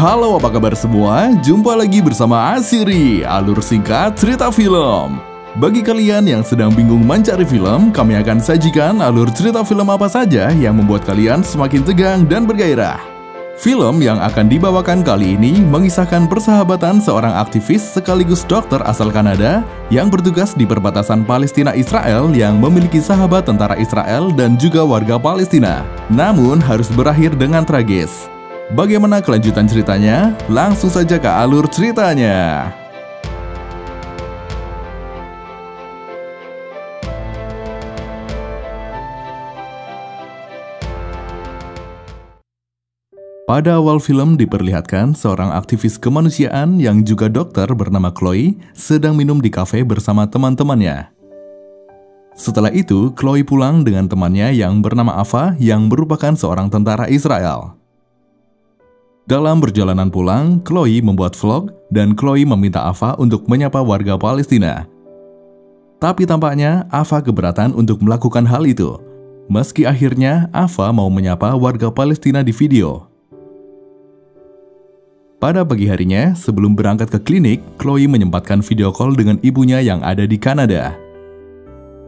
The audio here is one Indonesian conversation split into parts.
Halo, apa kabar semua? Jumpa lagi bersama Asiri, alur singkat cerita film. Bagi kalian yang sedang bingung mencari film, kami akan sajikan alur cerita film apa saja yang membuat kalian semakin tegang dan bergairah. Film yang akan dibawakan kali ini mengisahkan persahabatan seorang aktivis sekaligus dokter asal Kanada yang bertugas di perbatasan Palestina-Israel yang memiliki sahabat tentara Israel dan juga warga Palestina, namun harus berakhir dengan tragis. Bagaimana kelanjutan ceritanya? Langsung saja ke alur ceritanya. Pada awal film diperlihatkan seorang aktivis kemanusiaan yang juga dokter bernama Chloe sedang minum di kafe bersama teman-temannya. Setelah itu, Chloe pulang dengan temannya yang bernama Ava yang merupakan seorang tentara Israel. Dalam perjalanan pulang, Chloe membuat vlog dan Chloe meminta Ava untuk menyapa warga Palestina. Tapi tampaknya Ava keberatan untuk melakukan hal itu, meski akhirnya Ava mau menyapa warga Palestina di video. Pada pagi harinya, sebelum berangkat ke klinik, Chloe menyempatkan video call dengan ibunya yang ada di Kanada.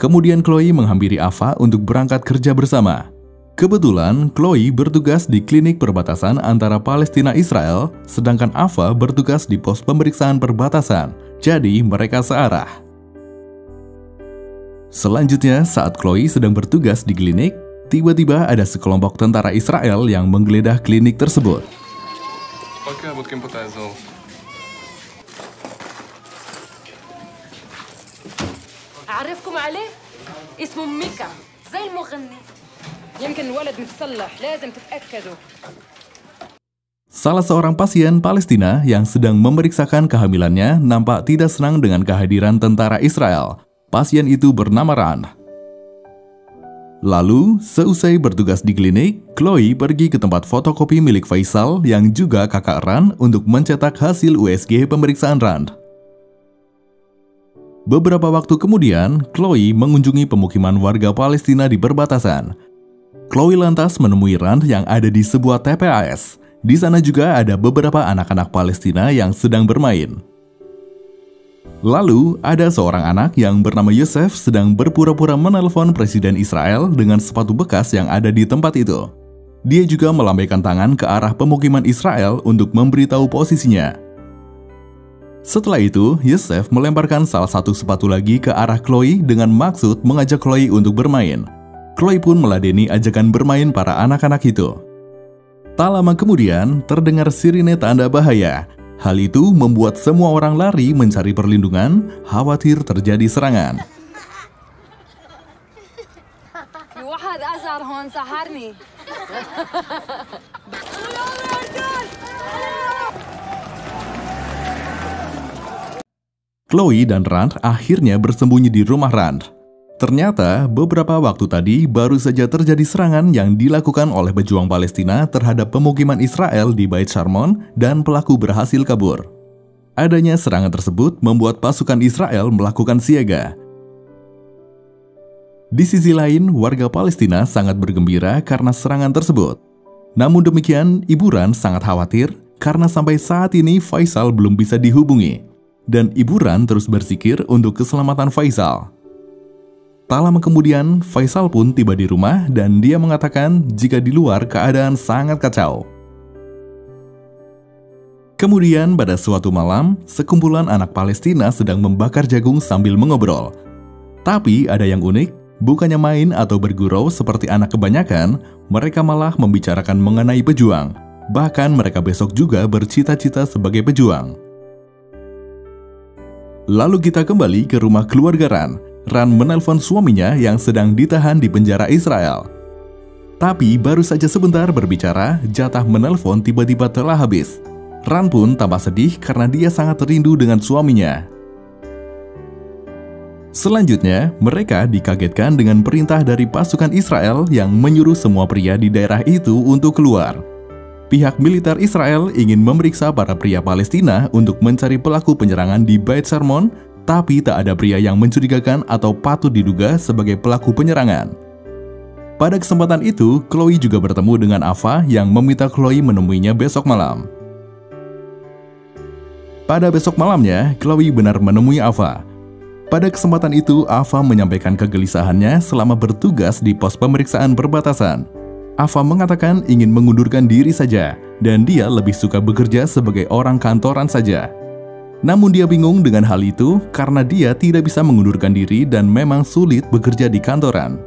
Kemudian Chloe menghampiri Ava untuk berangkat kerja bersama. Kebetulan, Chloe bertugas di klinik perbatasan antara Palestina-Israel, sedangkan Ava bertugas di pos pemeriksaan perbatasan, jadi mereka searah. Selanjutnya, saat Chloe sedang bertugas di klinik, tiba-tiba ada sekelompok tentara Israel yang menggeledah klinik tersebut. أعرفكم عليه؟ اسمه ميكا زي المغني يمكن الولد متصلح لازم تتأكدوا. Salah seorang pasien Palestina yang sedang memeriksakan kehamilannya nampak tidak senang dengan kehadiran tentara Israel. Pasien itu bernama Ran. Lalu, seusai bertugas di klinik, Chloe pergi ke tempat fotokopi milik Faisal yang juga kakak Ran untuk mencetak hasil USG pemeriksaan Ran. Beberapa waktu kemudian, Chloe mengunjungi pemukiman warga Palestina di perbatasan. Chloe lantas menemui Ran yang ada di sebuah TPAS. Di sana juga ada beberapa anak-anak Palestina yang sedang bermain. Lalu, ada seorang anak yang bernama Yosef sedang berpura-pura menelpon Presiden Israel dengan sepatu bekas yang ada di tempat itu. Dia juga melambaikan tangan ke arah pemukiman Israel untuk memberitahu posisinya. Setelah itu, Yosef melemparkan salah satu sepatu lagi ke arah Chloe dengan maksud mengajak Chloe untuk bermain. Chloe pun meladeni ajakan bermain para anak-anak itu. Tak lama kemudian, terdengar sirine tanda bahaya. Hal itu membuat semua orang lari mencari perlindungan, khawatir terjadi serangan. Chloe dan Rand akhirnya bersembunyi di rumah Rand. Ternyata beberapa waktu tadi baru saja terjadi serangan yang dilakukan oleh pejuang Palestina terhadap pemukiman Israel di Bait Sharmon dan pelaku berhasil kabur. Adanya serangan tersebut membuat pasukan Israel melakukan siaga. Di sisi lain, warga Palestina sangat bergembira karena serangan tersebut. Namun demikian, Ibu Ran sangat khawatir karena sampai saat ini Faisal belum bisa dihubungi. Dan Ibu Ran terus berpikir untuk keselamatan Faisal. Tak lama kemudian, Faisal pun tiba di rumah dan dia mengatakan jika di luar keadaan sangat kacau. Kemudian pada suatu malam, sekumpulan anak Palestina sedang membakar jagung sambil mengobrol. Tapi ada yang unik, bukannya main atau bergurau seperti anak kebanyakan, mereka malah membicarakan mengenai pejuang. Bahkan mereka besok juga bercita-cita sebagai pejuang. Lalu kita kembali ke rumah keluarga Ran. Ran menelpon suaminya yang sedang ditahan di penjara Israel. Tapi baru saja sebentar berbicara, jatah menelpon tiba-tiba telah habis. Ran pun tambah sedih karena dia sangat rindu dengan suaminya. Selanjutnya, mereka dikagetkan dengan perintah dari pasukan Israel yang menyuruh semua pria di daerah itu untuk keluar. Pihak militer Israel ingin memeriksa para pria Palestina untuk mencari pelaku penyerangan di Bait Sharmon, tapi tak ada pria yang mencurigakan atau patut diduga sebagai pelaku penyerangan. Pada kesempatan itu, Chloe juga bertemu dengan Ava yang meminta Chloe menemuinya besok malam. Pada besok malamnya, Chloe benar menemui Ava. Pada kesempatan itu, Ava menyampaikan kegelisahannya selama bertugas di pos pemeriksaan perbatasan. Ava mengatakan ingin mengundurkan diri saja, dan dia lebih suka bekerja sebagai orang kantoran saja. Namun dia bingung dengan hal itu karena dia tidak bisa mengundurkan diri dan memang sulit bekerja di kantoran.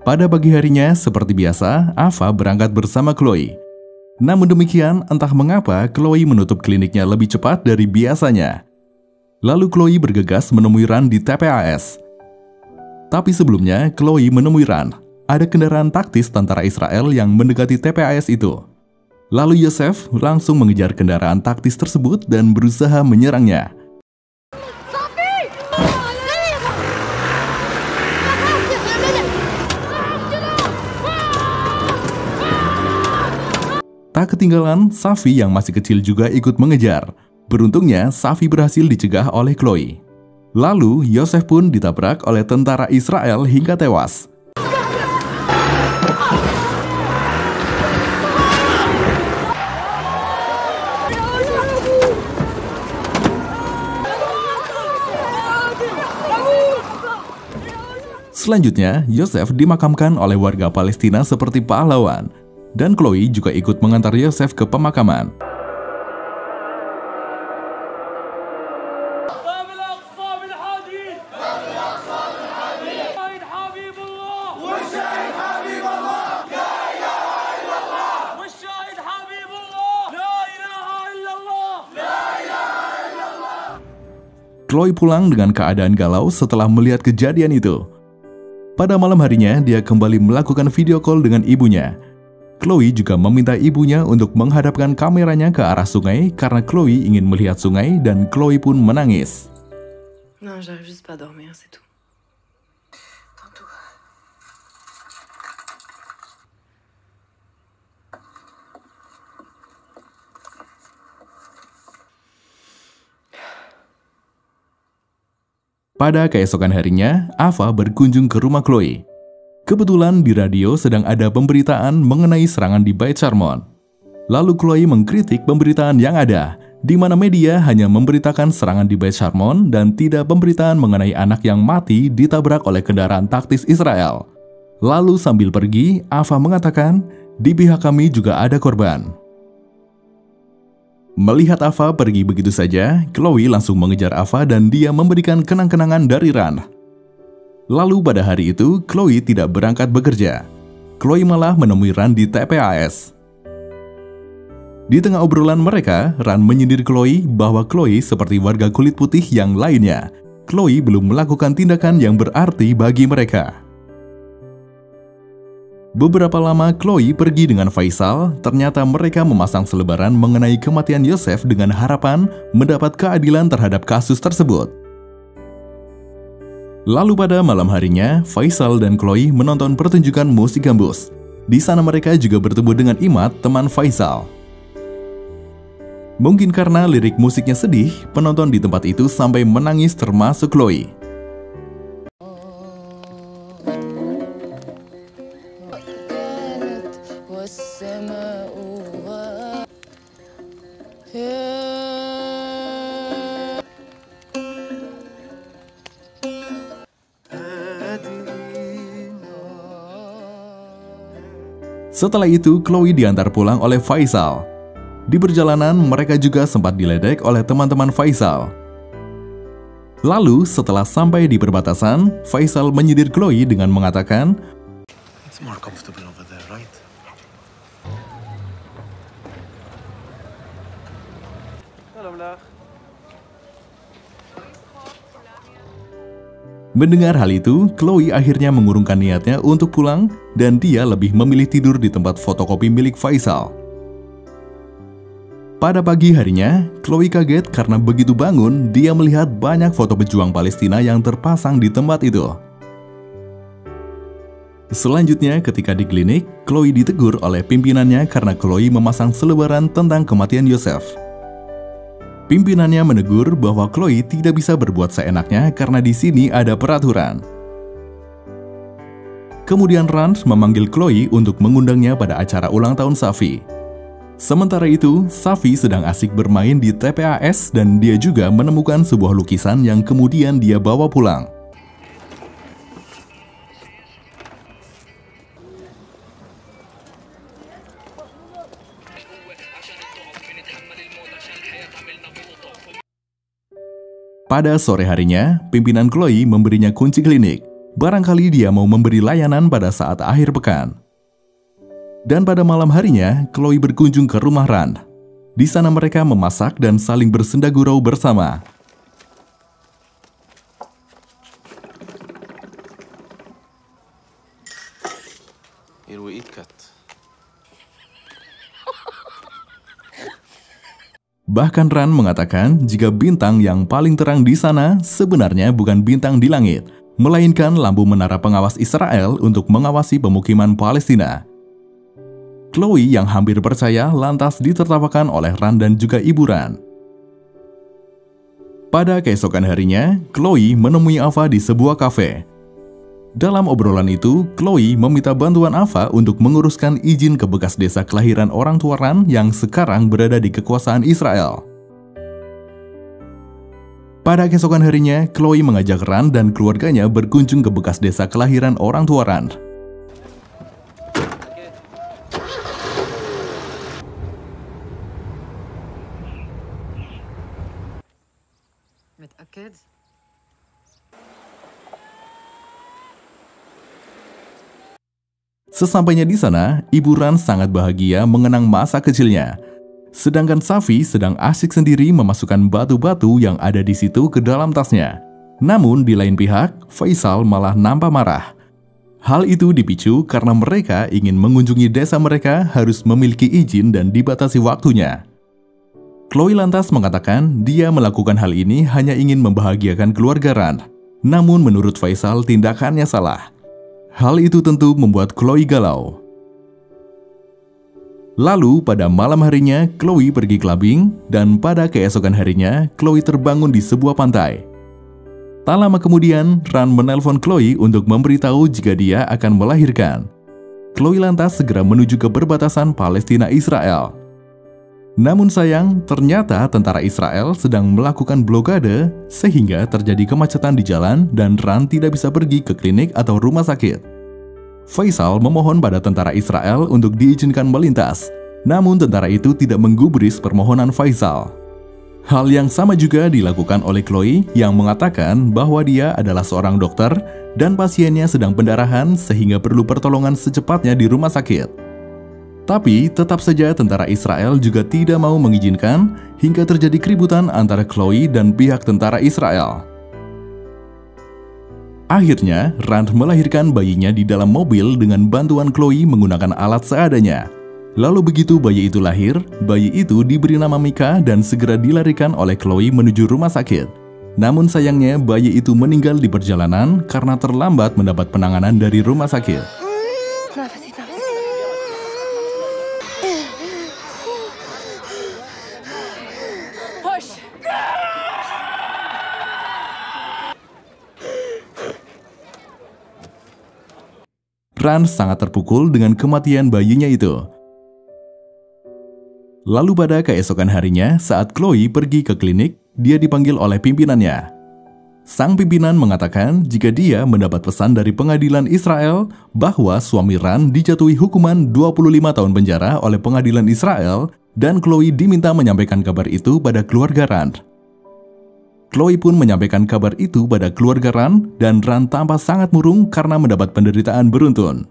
Pada pagi harinya, seperti biasa, Ava berangkat bersama Chloe. Namun demikian, entah mengapa Chloe menutup kliniknya lebih cepat dari biasanya. Lalu Chloe bergegas menemui Ran di TPAS. Tapi sebelumnya, Chloe menemui Ran. Ada kendaraan taktis tentara Israel yang mendekati TPAS itu. Lalu Yosef langsung mengejar kendaraan taktis tersebut dan berusaha menyerangnya. Tak ketinggalan, Safi yang masih kecil juga ikut mengejar. Beruntungnya, Safi berhasil dicegah oleh Chloe. Lalu, Yosef pun ditabrak oleh tentara Israel hingga tewas. Selanjutnya, Yosef dimakamkan oleh warga Palestina seperti pahlawan. Dan Chloe juga ikut mengantar Yosef ke pemakaman. Chloe pulang dengan keadaan galau setelah melihat kejadian itu. Pada malam harinya, dia kembali melakukan video call dengan ibunya. Chloe juga meminta ibunya untuk menghadapkan kameranya ke arah sungai karena Chloe ingin melihat sungai dan Chloe pun menangis. Non, j'arrive juste pas à dormir, c'est tout. Pada keesokan harinya, Ava berkunjung ke rumah Chloe. Kebetulan di radio sedang ada pemberitaan mengenai serangan di Beit Sharmon. Lalu Chloe mengkritik pemberitaan yang ada, di mana media hanya memberitakan serangan di Beit Sharmon dan tidak pemberitaan mengenai anak yang mati ditabrak oleh kendaraan taktis Israel. Lalu sambil pergi, Ava mengatakan, di pihak kami juga ada korban. Melihat Ava pergi begitu saja, Chloe langsung mengejar Ava dan dia memberikan kenang-kenangan dari Ran. Lalu pada hari itu, Chloe tidak berangkat bekerja. Chloe malah menemui Ran di TPAS. Di tengah obrolan mereka, Ran menyindir Chloe bahwa Chloe seperti warga kulit putih yang lainnya. Chloe belum melakukan tindakan yang berarti bagi mereka. Beberapa lama Chloe pergi dengan Faisal, ternyata mereka memasang selebaran mengenai kematian Yosef dengan harapan mendapat keadilan terhadap kasus tersebut. Lalu pada malam harinya, Faisal dan Chloe menonton pertunjukan musik gambus. Di sana mereka juga bertemu dengan Imad, teman Faisal. Mungkin karena lirik musiknya sedih, penonton di tempat itu sampai menangis termasuk Chloe. Setelah itu, Chloe diantar pulang oleh Faisal. Di perjalanan, mereka juga sempat diledek oleh teman-teman Faisal. Lalu, setelah sampai di perbatasan, Faisal menyindir Chloe dengan mengatakan, It's more comfortable over there, right? Mendengar hal itu, Chloe akhirnya mengurungkan niatnya untuk pulang dan dia lebih memilih tidur di tempat fotokopi milik Faisal. Pada pagi harinya, Chloe kaget karena begitu bangun, dia melihat banyak foto pejuang Palestina yang terpasang di tempat itu. Selanjutnya, ketika di klinik, Chloe ditegur oleh pimpinannya karena Chloe memasang selebaran tentang kematian Yosef. Pimpinannya menegur bahwa Chloe tidak bisa berbuat seenaknya karena di sini ada peraturan. Kemudian Ran memanggil Chloe untuk mengundangnya pada acara ulang tahun Safi. Sementara itu, Safi sedang asik bermain di TPAS dan dia juga menemukan sebuah lukisan yang kemudian dia bawa pulang. Pada sore harinya, pimpinan Chloe memberinya kunci klinik. Barangkali dia mau memberi layanan pada saat akhir pekan. Dan pada malam harinya, Chloe berkunjung ke rumah Rand. Di sana mereka memasak dan saling bersenda gurau bersama. Here we eat cat. Bahkan Rand mengatakan jika bintang yang paling terang di sana sebenarnya bukan bintang di langit, melainkan lampu menara pengawas Israel untuk mengawasi pemukiman Palestina. Chloe yang hampir percaya lantas ditertawakan oleh Rand dan juga Ibu Rand. Pada keesokan harinya, Chloe menemui Ava di sebuah kafe. Dalam obrolan itu, Chloe meminta bantuan Ava untuk menguruskan izin ke bekas desa kelahiran orang tua Rand yang sekarang berada di kekuasaan Israel. Pada keesokan harinya, Chloe mengajak Rand dan keluarganya berkunjung ke bekas desa kelahiran orang tua Rand. متأكد؟ Sesampainya di sana, Ibu Rand sangat bahagia mengenang masa kecilnya. Sedangkan Safi sedang asik sendiri memasukkan batu-batu yang ada di situ ke dalam tasnya. Namun di lain pihak, Faisal malah nampak marah. Hal itu dipicu karena mereka ingin mengunjungi desa mereka harus memiliki izin dan dibatasi waktunya. Chloe lantas mengatakan dia melakukan hal ini hanya ingin membahagiakan keluarga Rand. Namun menurut Faisal tindakannya salah. Hal itu tentu membuat Chloe galau. Lalu pada malam harinya Chloe pergi clubbing dan pada keesokan harinya Chloe terbangun di sebuah pantai. Tak lama kemudian Rand menelpon Chloe untuk memberitahu jika dia akan melahirkan. Chloe lantas segera menuju ke perbatasan Palestina-Israel. Namun sayang, ternyata tentara Israel sedang melakukan blokade sehingga terjadi kemacetan di jalan dan Rand tidak bisa pergi ke klinik atau rumah sakit. Faisal memohon pada tentara Israel untuk diizinkan melintas, namun tentara itu tidak menggubris permohonan Faisal. Hal yang sama juga dilakukan oleh Chloe yang mengatakan bahwa dia adalah seorang dokter dan pasiennya sedang pendarahan sehingga perlu pertolongan secepatnya di rumah sakit. Tapi tetap saja tentara Israel juga tidak mau mengizinkan hingga terjadi keributan antara Chloe dan pihak tentara Israel. Akhirnya, Rand melahirkan bayinya di dalam mobil dengan bantuan Chloe menggunakan alat seadanya. Lalu begitu bayi itu lahir, bayi itu diberi nama Mika dan segera dilarikan oleh Chloe menuju rumah sakit. Namun sayangnya bayi itu meninggal di perjalanan karena terlambat mendapat penanganan dari rumah sakit. Rand sangat terpukul dengan kematian bayinya itu. Lalu pada keesokan harinya saat Chloe pergi ke klinik, dia dipanggil oleh pimpinannya. Sang pimpinan mengatakan jika dia mendapat pesan dari pengadilan Israel bahwa suami Rand dijatuhi hukuman 25 tahun penjara oleh pengadilan Israel dan Chloe diminta menyampaikan kabar itu pada keluarga Rand. Chloe pun menyampaikan kabar itu pada keluarga Rand dan Rand tampak sangat murung karena mendapat penderitaan beruntun.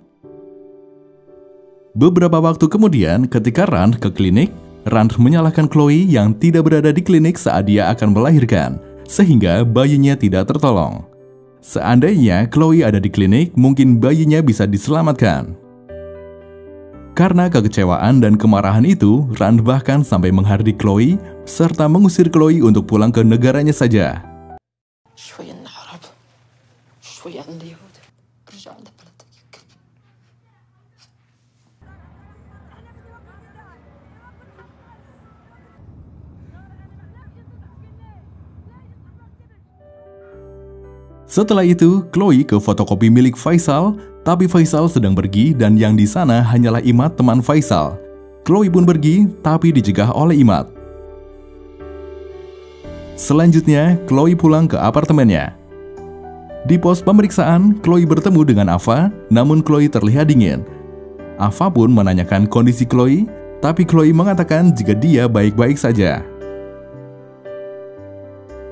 Beberapa waktu kemudian ketika Rand ke klinik, Rand menyalahkan Chloe yang tidak berada di klinik saat dia akan melahirkan, sehingga bayinya tidak tertolong. Seandainya Chloe ada di klinik, mungkin bayinya bisa diselamatkan. Karena kekecewaan dan kemarahan itu, Rand bahkan sampai menghardik Chloe serta mengusir Chloe untuk pulang ke negaranya saja. Setelah itu, Chloe ke fotokopi milik Faisal, tapi Faisal sedang pergi dan yang di sana hanyalah Imad teman Faisal. Chloe pun pergi, tapi dicegah oleh Imad. Selanjutnya, Chloe pulang ke apartemennya. Di pos pemeriksaan, Chloe bertemu dengan Ava, namun Chloe terlihat dingin. Ava pun menanyakan kondisi Chloe, tapi Chloe mengatakan jika dia baik-baik saja.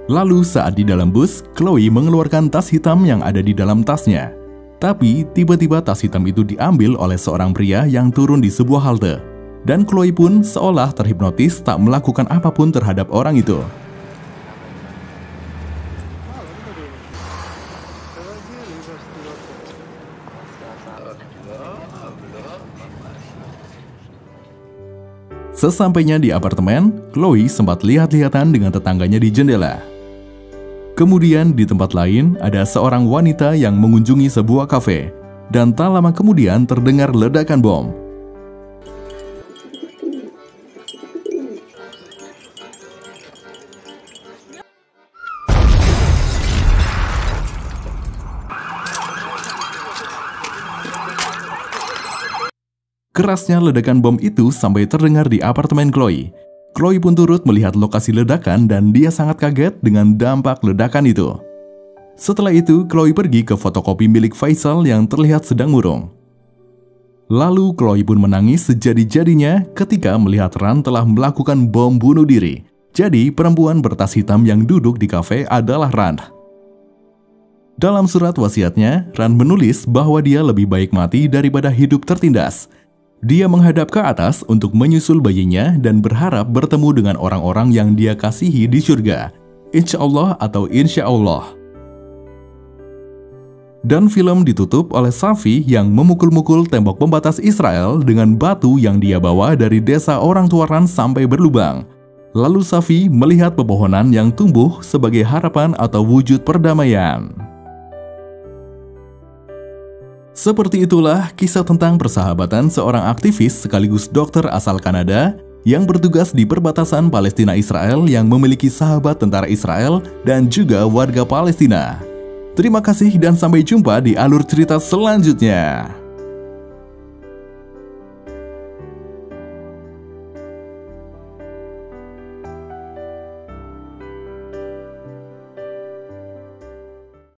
Lalu saat di dalam bus, Chloe mengeluarkan tas hitam yang ada di dalam tasnya. Tapi tiba-tiba tas hitam itu diambil oleh seorang pria yang turun di sebuah halte. Dan Chloe pun seolah terhipnotis tak melakukan apapun terhadap orang itu. Sesampainya di apartemen, Chloe sempat lihat-lihatan dengan tetangganya di jendela. Kemudian di tempat lain, ada seorang wanita yang mengunjungi sebuah kafe. Dan tak lama kemudian terdengar ledakan bom. Kerasnya ledakan bom itu sampai terdengar di apartemen Chloe. Chloe pun turut melihat lokasi ledakan dan dia sangat kaget dengan dampak ledakan itu. Setelah itu, Chloe pergi ke fotokopi milik Faisal yang terlihat sedang murung. Lalu Chloe pun menangis sejadi-jadinya ketika melihat Ran telah melakukan bom bunuh diri. Jadi perempuan bertas hitam yang duduk di kafe adalah Ran. Dalam surat wasiatnya, Ran menulis bahwa dia lebih baik mati daripada hidup tertindas. Dia menghadap ke atas untuk menyusul bayinya dan berharap bertemu dengan orang-orang yang dia kasihi di surga. Insya Allah atau insya Allah. Dan film ditutup oleh Safi yang memukul-mukul tembok pembatas Israel dengan batu yang dia bawa dari desa orang tua Ran sampai berlubang. Lalu Safi melihat pepohonan yang tumbuh sebagai harapan atau wujud perdamaian. Seperti itulah kisah tentang persahabatan seorang aktivis sekaligus dokter asal Kanada yang bertugas di perbatasan Palestina-Israel yang memiliki sahabat tentara Israel dan juga warga Palestina. Terima kasih dan sampai jumpa di alur cerita selanjutnya.